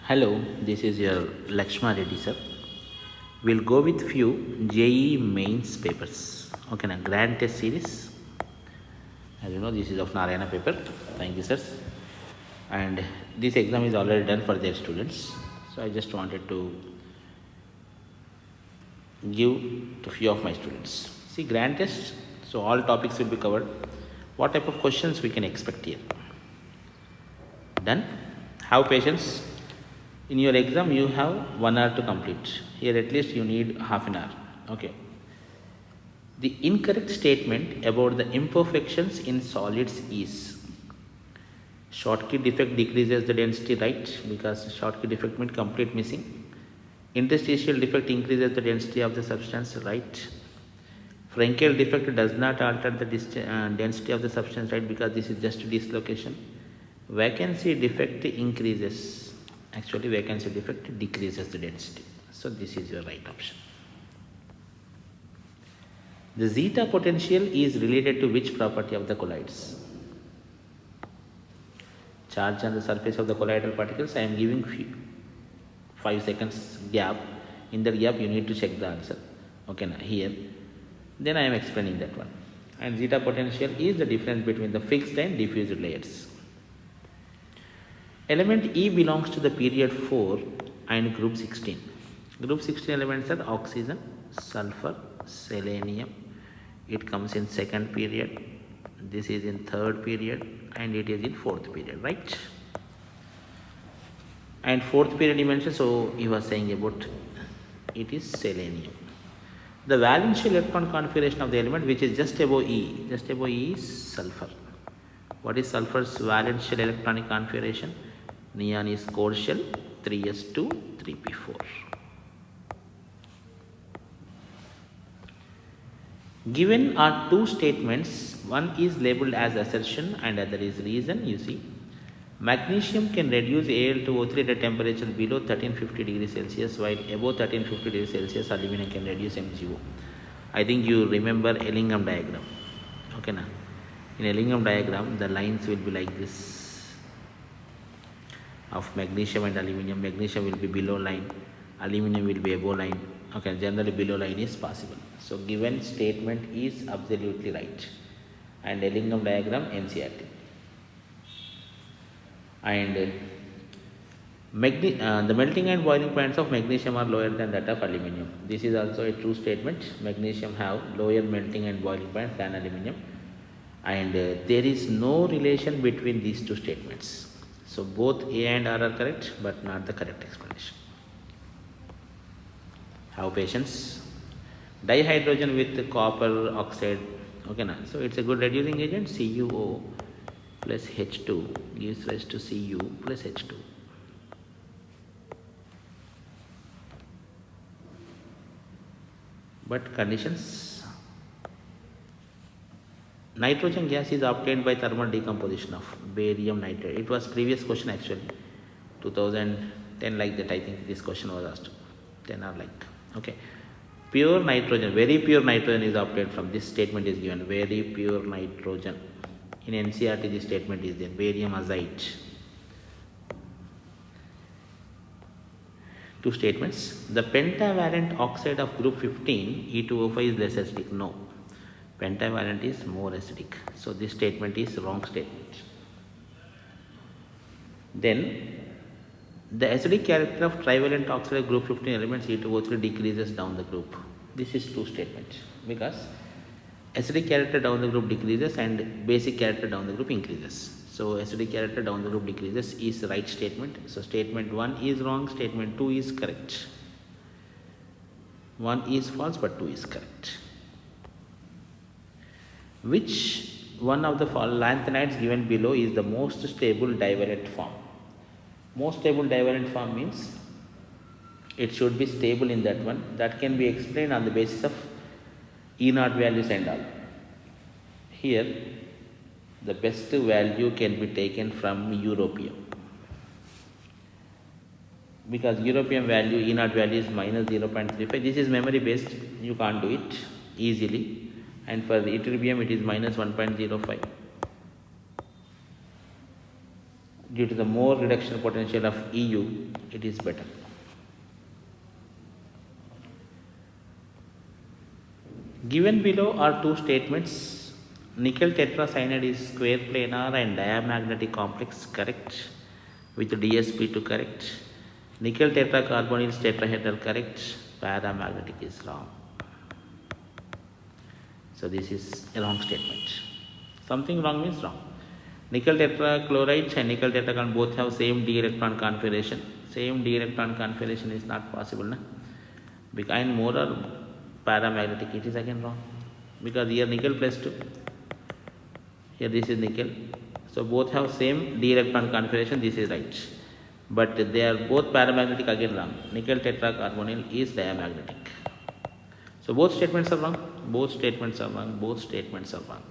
Hello, this is your Lakshma Reddy sir. We'll go with few JE mains papers. Okay, now grand test series. As you know, this is of Narayana paper. Thank you, sirs. And this exam is already done for their students. So I just wanted to give to few of my students. See, grand test. So all topics will be covered. What type of questions we can expect here? Done. Have patience. In your exam, you have 1 hour to complete. Here, at least you need half an hour. Okay. The incorrect statement about the imperfections in solids is Schottky defect decreases the density, right? Because Schottky defect means complete missing. Interstitial defect increases the density of the substance, right? Frenkel defect does not alter the density of the substance, right? Because this is just dislocation. Vacancy defect increases. Actually, vacancy defect decreases the density. So this is your right option. The zeta potential is related to which property of the colloids? Charge on the surface of the colloidal particles. I am giving 5 seconds gap. In that gap, you need to check the answer. Okay, now here. Then I am explaining that one. And zeta potential is the difference between the fixed and diffused layers. Element E belongs to the period 4 and group 16. Group 16 elements are oxygen, sulfur, selenium. It comes in second period. This is in third period and it is in fourth period, right? And fourth period dimension, so you are saying about it is selenium. The valence electron configuration of the element which is just above E is sulfur. What is sulfur's valence electronic configuration? Neon is core shell, 3s2, 3p4. Given are two statements, one is labeled as assertion and other is reason. You see, magnesium can reduce Al2O3 at a temperature below 1350 degrees Celsius, while above 1350 degrees Celsius, aluminum can reduce MgO. I think you remember Ellingham diagram. Okay, now in Ellingham diagram, the lines will be like this of magnesium and aluminum. Magnesium will be below line, aluminum will be above line. Okay, generally below line is possible. So given statement is absolutely right. And Ellingham diagram NCERT. And the melting and boiling points of magnesium are lower than that of aluminum. This is also a true statement. Magnesium have lower melting and boiling points than aluminum. And there is no relation between these two statements. So both A and R are correct, but not the correct explanation. Have patience. Dihydrogen with copper oxide. Okay, now so it's a good reducing agent. CuO plus H2 gives rise to Cu plus H2. But conditions. Nitrogen gas is obtained by thermal decomposition of barium nitrate. It was previous question actually. 2010 like that I think this question was asked. 10 or like. Okay. Pure nitrogen, very pure nitrogen is obtained from this statement is given. Very pure nitrogen. In NCERT this statement is there. Barium azide. Two statements. The pentavalent oxide of group 15 E2O5 is less acidic. No. Pentavalent is more acidic. So this statement is wrong statement. Then the acidic character of trivalent oxide of group 15 elements E2O3 decreases down the group. This is true statement because acidic character down the group decreases and basic character down the group increases. So acidic character down the group decreases is the right statement. So statement 1 is wrong, statement 2 is correct. 1 is false but 2 is correct. Which one of the lanthanides given below is the most stable divalent form? Most stable divalent form means it should be stable in that one. That can be explained on the basis of E0 values and all. Here, the best value can be taken from europium. Because europium value, E0 value is minus 0.35. This is memory based. You can't do it easily. And for the ytterbium, it is minus 1.05. due to the more reduction potential of EU, it is better. Given below are two statements. Nickel tetracyanide is square planar and diamagnetic complex, correct, with DsP2 correct. Nickel tetracarbonyl is tetrahedral, correct. Paramagnetic is wrong. So this is a wrong statement. Something wrong means wrong. Nickel tetrachloride and nickel tetracarbonyl both have same d electron configuration. Same d electron configuration is not possible, na? Because more or paramagnetic, it is again wrong. Because here nickel plus 2. Here this is nickel. So both have same d electron configuration, this is right. But they are both paramagnetic, again wrong. Nickel tetracarbonyl is diamagnetic. So both statements are wrong. Both statements are wrong. Both statements are wrong.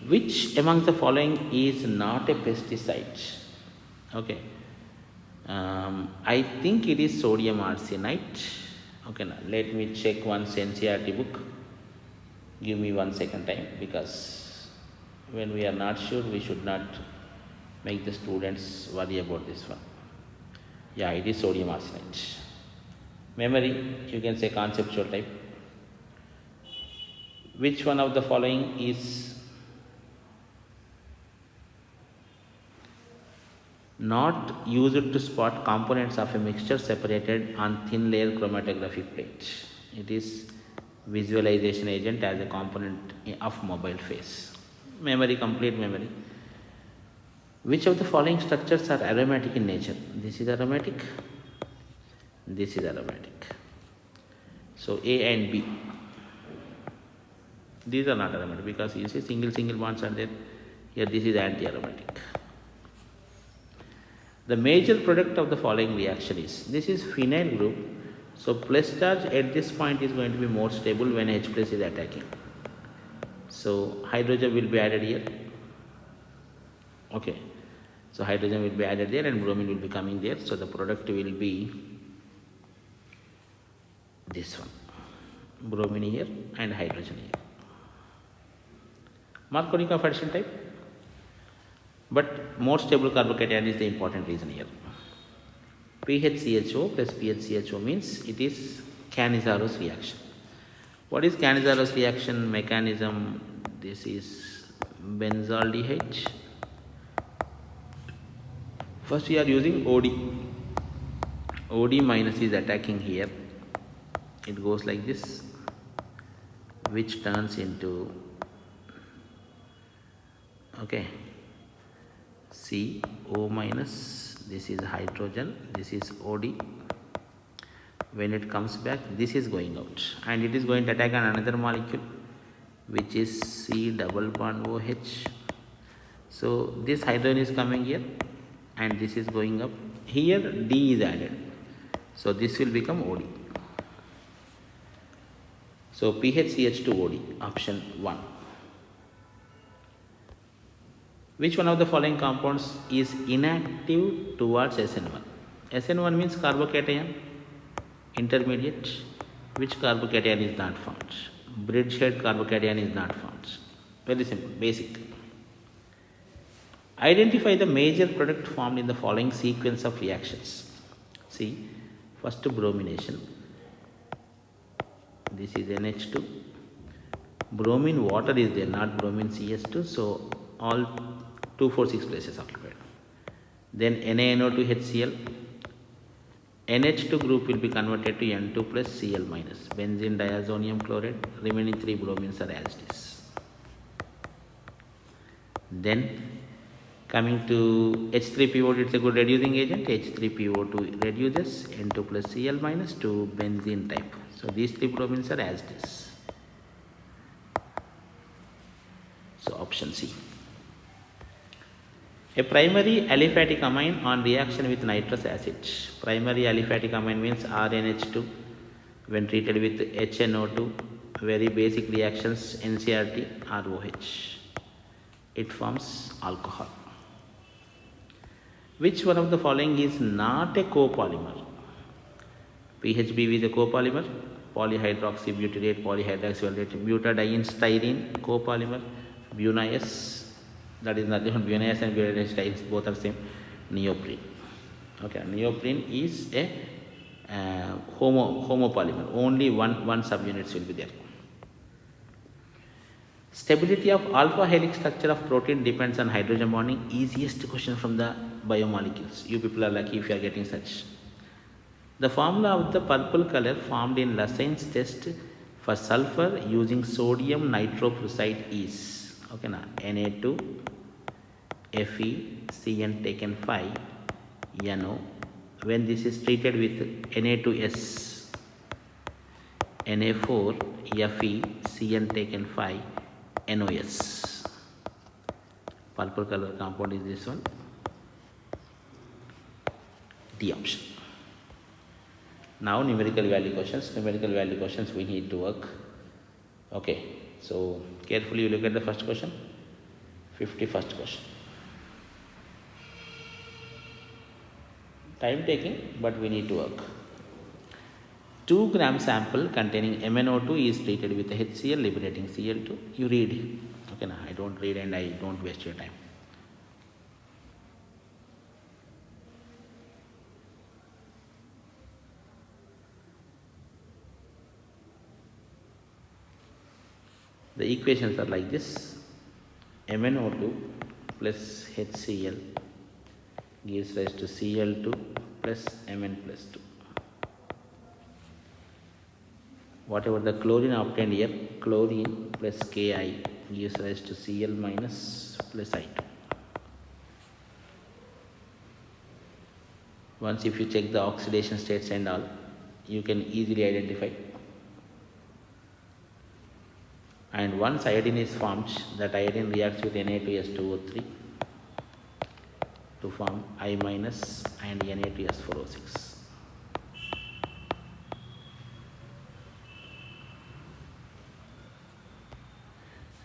Which among the following is not a pesticide? Okay. I think it is sodium arsenite. Okay, now let me check one NCERT book. Give me 1 second time, because when we are not sure, we should not make the students worry about this one. Yeah, it is sodium arsenite. Memory, you can say conceptual type. Which one of the following is not used to spot components of a mixture separated on thin layer chromatography plate? It is visualization agent as a component of mobile phase. Memory, complete memory. Which of the following structures are aromatic in nature? This is aromatic. This is aromatic. So A and B. These are not aromatic because you see single bonds are there. Here this is anti-aromatic. The major product of the following reaction is, this is phenyl group. So plus charge at this point is going to be more stable when H plus is attacking. So hydrogen will be added here. Okay. So hydrogen will be added there and bromine will be coming there. So the product will be this one. Bromine here and hydrogen here. Marconi of addition type. But more stable carbocation is the important reason here. PHCHO plus PHCHO means it is Cannizzaro reaction. What is Cannizzaro reaction mechanism? This is benzaldehyde. First we are using OD. OD minus is attacking here. It goes like this, which turns into, okay, CO minus. This is hydrogen, this is OD. When it comes back, this is going out and it is going to attack on another molecule, which is C double bond OH. So this hydrogen is coming here and this is going up. Here D is added. So this will become OD. So PHCH2OD, option 1. Which one of the following compounds is inactive towards SN1? SN1 means carbocation, intermediate. Which carbocation is not found? Bridgehead carbocation is not found. Very simple, basic. Identify the major product formed in the following sequence of reactions. See, first bromination. This is NH2. Bromine water is there, not bromine CS2. So all 2, 4, 6 places occupied. Then NaNO2HCl. NH2 group will be converted to N2 plus Cl minus. Benzene diazonium chloride. Remaining 3 bromines are as it is. Then coming to H3PO, it's a good reducing agent. H3PO2 reduces N2 plus Cl minus to benzene type. So these 3 bromines are as it is. So option C. A primary aliphatic amine on reaction with nitrous acid. Primary aliphatic amine means RNH2 when treated with HNO2. Very basic reactions, NCERT, ROH. It forms alcohol. Which one of the following is not a copolymer? PHBV is a copolymer. Polyhydroxybutyrate, polyhydroxyvalate, butadiene, styrene, copolymer. Buna-S, That is nothing but BNAS and BNAS styles, both are same. Neoprene. Okay, neoprene is a homopolymer. Only one subunits will be there. Stability of alpha helix structure of protein depends on hydrogen bonding. Easiest question from the biomolecules. You people are lucky if you are getting such. The formula of the purple color formed in Lassen's test for sulfur using sodium nitroprusside is, okay, na, Na2 Fe Cn taken 5 NO. When this is treated with Na2S Na4 Fe Cn taken 5 NOS. Purple color compound is this one. D option. Now numerical value questions. Numerical value questions we need to work. Okay, so carefully you look at the first question. 51st question. Time taking, but we need to work. 2 gram sample containing MnO2 is treated with HCl liberating Cl2. You read. Okay, now I don't read and I don't waste your time. The equations are like this. MnO2 plus HCl gives rise to Cl2 plus Mn plus 2. Whatever the chlorine obtained here, chlorine plus Ki gives rise to Cl minus plus I2. Once if you check the oxidation states and all, you can easily identify. And once iodine is formed, that iodine reacts with Na2S2O3 to form I minus and Na2S4O6.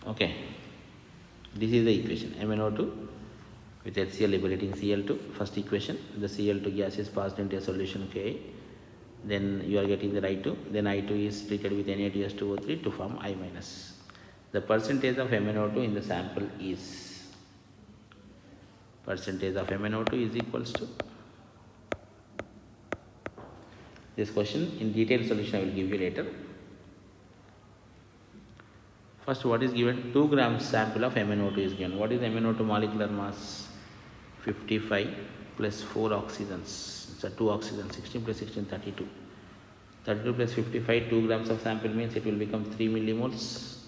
Okay, this is the equation. MnO2 with HCl liberating Cl2. First equation, the Cl2 gas is passed into a solution Ka. Then you are getting the I2. Then I2 is treated with Na2S2O3 to form I minus. The percentage of MnO2 in the sample is, percentage of MnO2 is equals to, this question in detailed solution I will give you later. First, what is given? 2 grams sample of MnO2 is given. What is MnO2 molecular mass? 55 plus 4 oxygens. It's a 2 oxygens, 16 plus 16, 32. 32 plus 55, 2 grams of sample means it will become 3 millimoles.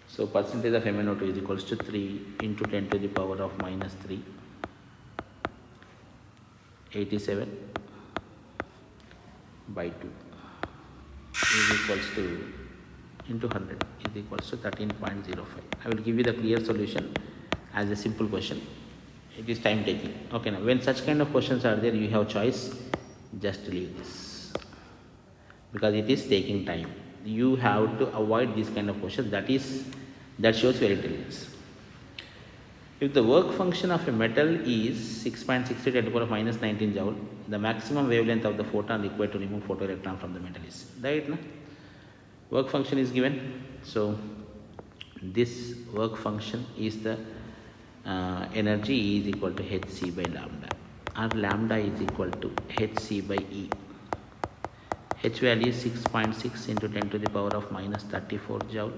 So percentage of MnO2 is equals to 3 into 10 to the power of minus 3. 87 by 2 is equals to into 100 is equals to 13.05. I will give you the clear solution as a simple question. It is time taking. Okay, now when such kind of questions are there, you have choice, just leave this because it is taking time. You have to avoid this kind of questions. That shows your intelligence. If the work function of a metal is 6.60 10 to the power of minus 19 joule, the maximum wavelength of the photon required to remove photoelectron from the metal is, right? Na? Work function is given. So this work function is the energy E is equal to hc by lambda, or lambda is equal to hc by E. H value is 6.6 into 10 to the power of minus 34 joule.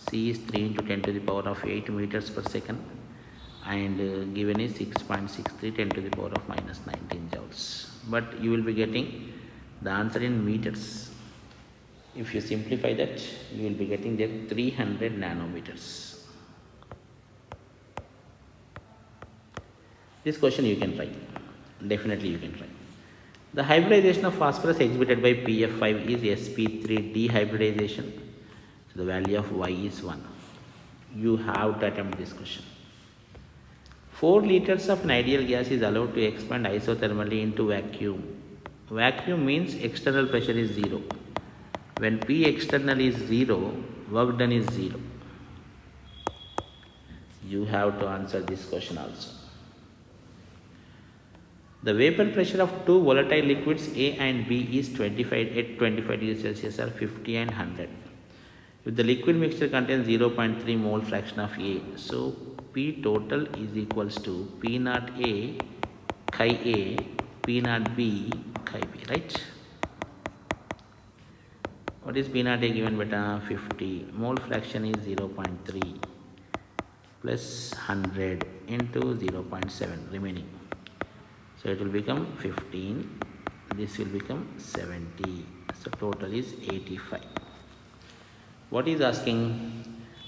C is 3 into 10 to the power of 8 meters per second, and given is 6.63 10 to the power of minus 19 joules. But you will be getting the answer in meters. If you simplify that, you will be getting there 300 nanometers. This question you can try. Definitely you can try. The hybridization of phosphorus exhibited by PF5 is sp3 dehybridization. So the value of Y is 1. You have to attempt this question. 4 liters of an ideal gas is allowed to expand isothermally into vacuum. Vacuum means external pressure is 0. When P external is 0, work done is 0. You have to answer this question also. The vapor pressure of two volatile liquids A and B is 25 at 25 degrees Celsius or 50 and 100. If the liquid mixture contains 0.3 mole fraction of A, so P total is equals to P naught A chi A, P naught B chi B, right? What is P naught A given beta? 50. Mole fraction is 0.3 plus 100 into 0.7 remaining. So it will become 15. This will become 70. So total is 85. What is asking?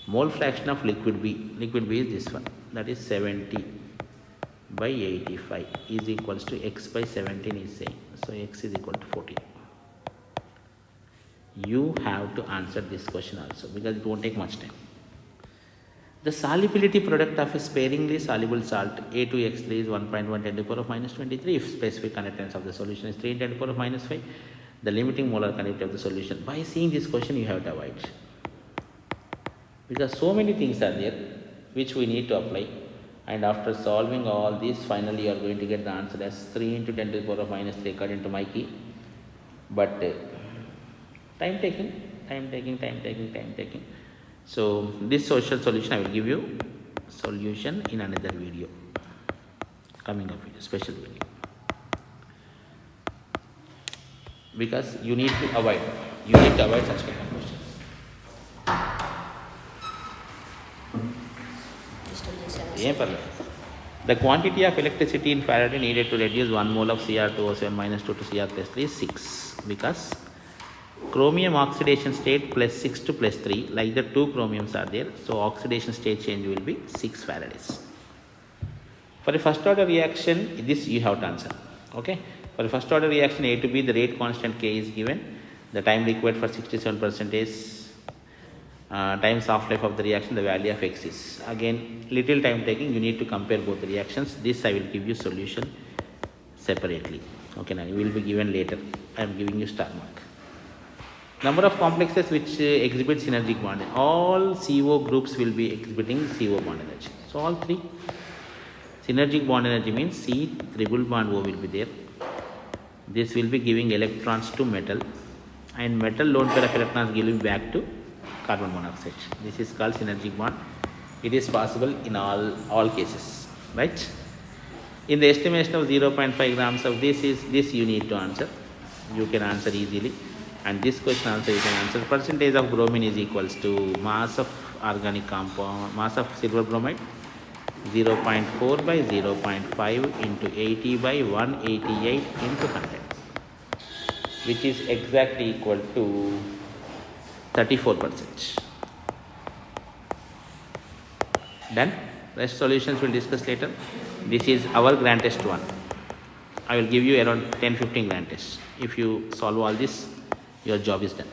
Mole fraction of liquid B. Liquid B is this one. That is 70 by 85 is equals to x by 17 is saying. So x is equal to 14. You have to answer this question also because it won't take much time. The solubility product of a sparingly soluble salt A2X3 is 1.1 10 to the power of minus 23 if specific conductance of the solution is 3 10 to the power of minus 5. The limiting molar conductivity of the solution. By seeing this question, you have to avoid. Because so many things are there which we need to apply, and after solving all these, finally you are going to get the answer as 3 into 10 to the power of minus 3 according to my key. But time taking. So this social solution I will give you solution in another video, coming up video, special video, because you need to avoid such kind of questions. The quantity of electricity in Faraday needed to reduce 1 mole of Cr2O7 minus 2 to Cr plus 3 is 6, because chromium oxidation state plus 6 to plus 3, like the two chromiums are there, so oxidation state change will be 6 Faradays. For a first order reaction, this you have to answer. Okay, for a first order reaction A to B, the rate constant K is given, the time required for 67% is times half life of the reaction, the value of X is. Again, little time taking, you need to compare both the reactions. This I will give you solution separately. Okay, now you will be given later. I am giving you star mark. Number of complexes which exhibit synergic bond. All CO groups will be exhibiting CO bond energy. So all three. Synergic bond energy means C triple bond O will be there. This will be giving electrons to metal, and metal lone pair of electrons giving back to carbon monoxide. This is called synergic bond. It is possible in all cases, right? In the estimation of 0.5 grams of this you need to answer. You can answer easily. And this question also you can answer. Percentage of bromine is equals to mass of organic compound, mass of silver bromide, 0.4 by 0.5 into 80 by 188 into 100, which is exactly equal to 34%. Done. Rest solutions we'll discuss later. This is our grand test 1. I will give you around 10-15 grand tests. If you solve all this, your job is done.